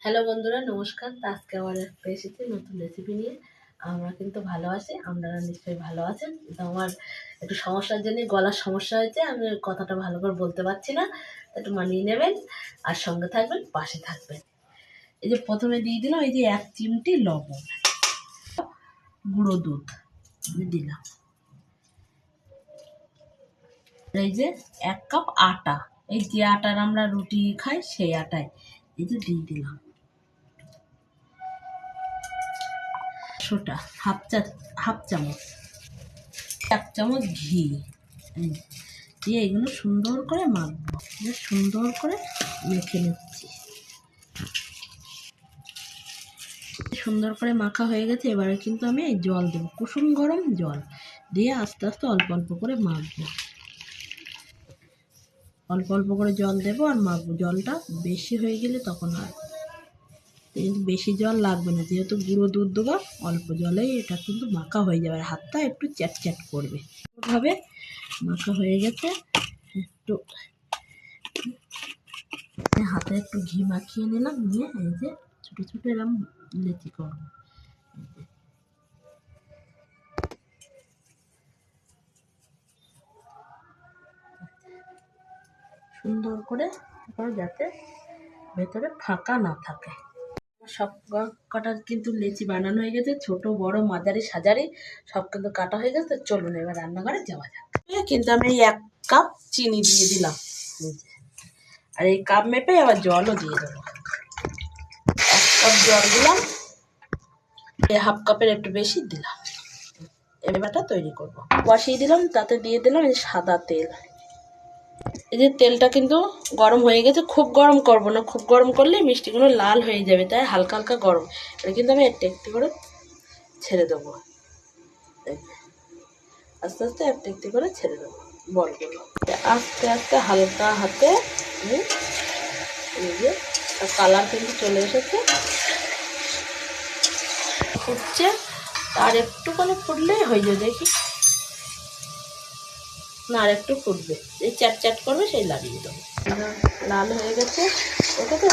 Hello বন্ধুরা, নমস্কার। তো আজকে আবার একটা এসেছি নতুন রেসিপি নিয়ে। আমরা কিন্তু ভালো আছি, আপনারা নিশ্চয়ই ভালো আছেন। তো আমার একটু সমস্যার জন্য গলার সমস্যা হয়েছে, আমি কথাটা ভালো করে বলতে পারছি না, একটু মানিয়ে নেবেন আর সঙ্গে থাকবেন, পাশে থাকবেন। এই যে প্রথমে দিয়ে দিলাম এই যে 1 চিমটি লবণ, গুঁড়ো দুধ দিলাম, এই যে 1 কাপ আটা, এই যে আটার আমরা রুটি খাই সেই আটায় এই যে দিয়ে দিলাম, সোটা হাফ চামচ, 1 চামচ ঘি দিয়ে এগুলো সুন্দর করে মাখবো। সুন্দর করে মেখে নিচ্ছি। সুন্দর করে মাখা হয়ে গেছে। এবারে কিন্তু আমি এই জল দেবো, কুসুম গরম জল দিয়ে আস্তে আস্তে অল্প অল্প করে মাখবো। অল্প অল্প করে জল দেবো আর মাখবো। জলটা বেশি হয়ে গেলে তখন আর বেশি জল লাগবে না, যেহেতু গুঁড়ো দুধ দেবো, অল্প জলেই এটা কিন্তু মাখা হয়ে যাবে। হাতটা একটু চ্যাট চ্যাট করবে। এভাবে মাখা হয়ে গেছে। একটু হাতে একটু ঘি মাখিয়ে নিলাম, নিয়ে এই যে ছোটো ছোটো এরকম লেচি করবো। সুন্দর করে যাতে ভেতরে ফাঁকা না থাকে। সব কটা কিন্তু লেচি বানানো হয়ে গেছে, ছোট বড় মাঝারি সাজারি সব কিন্তু কাটা হয়ে গেছে। চলুন এবার রান্নাঘরে যাওয়া যাক। কিন্তু আমি এই 1 কাপ চিনি দিয়ে দিলাম, আর এই কাপ মেপে আবার জলও দিয়ে দেবো। 1 কাপ জল দিলাম, এই হাফ কাপের একটু বেশি দিলাম। এবারটা তৈরি করব। বসিয়ে দিলাম, তাতে দিয়ে দিলাম এই সাদা তেল। এই যে তেলটা কিন্তু গরম হয়ে গেছে। খুব গরম করব না, খুব গরম করলে মিষ্টিগুলো লাল হয়ে যাবে, তাই হালকা হালকা গরম। এটা কিন্তু আমি একটু একটু করে ছেড়ে দেবো, আস্তে আস্তে একটু একটু করে ছেড়ে দেবো বলগুলো। আস্তে আস্তে হালকা হাতে এই যে কালার কিন্তু চলে এসেছে, ফুটছে। আর একটুখানি ফুটলেই হয়ে যাবে। দেখি না, আর একটু ফুটবে, এই চ্যাট চ্যাট করবে, সেই লাগিয়ে দেবো। লাল হয়ে গেছে, ওটা তো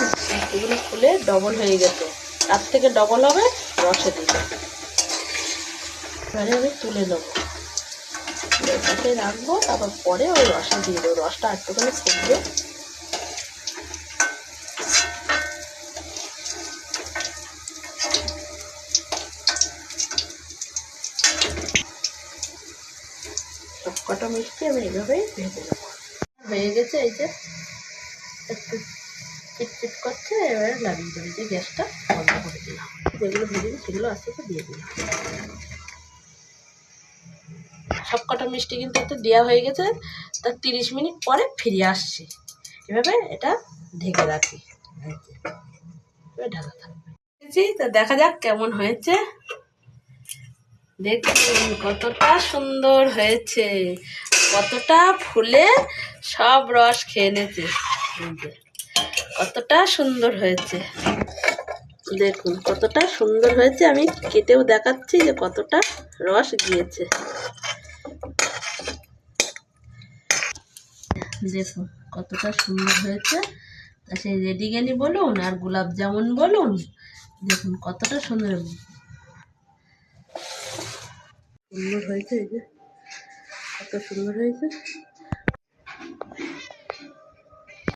এগুলো ফুলে ডবল হয়ে গেছে, তার থেকে ডবল হবে রসে দিলে। এবারে আমি তুলে নেবো, পাশে রাখবো, তারপর পরে ওই রসে দিয়ে দেবো। রসটা একটুখানি ফুটবে। সব কটা মিষ্টি আমি এইভাবেই ভেজে নেবো। হয়ে গেছে, এই যে একটু চিটচিট করছে। এবারে লাগিয়ে দেবো, যে গ্যাসটা বন্ধ করে দিলাম। যেগুলো ভেজেছি সেগুলো আস্তে আস্তে দিয়ে দিলাম। সব কটা মিষ্টি কিন্তু একটু দেওয়া হয়ে গেছে। তার 30 মিনিট পরে ফিরে আসছি। এভাবে এটা ঢেকে রাখি, ঢাকা থাকবে। তা দেখা যাক কেমন হয়েছে। দেখুন কতটা সুন্দর হয়েছে, কতটা ফুলে সব রস খেয়ে নিয়েছে। কতটা সুন্দর হয়েছে, দেখুন কতটা সুন্দর হয়েছে। আমি কেটেও দেখাচ্ছি যে কতটা রস গিয়েছে। দেখুন কতটা সুন্দর হয়েছে। তা সেই রেডিগেনি বলুন আর গোলাপ জামুন বলুন, দেখুন কতটা সুন্দর সুন্দর হয়েছে। এই যে কত সুন্দর হয়েছে।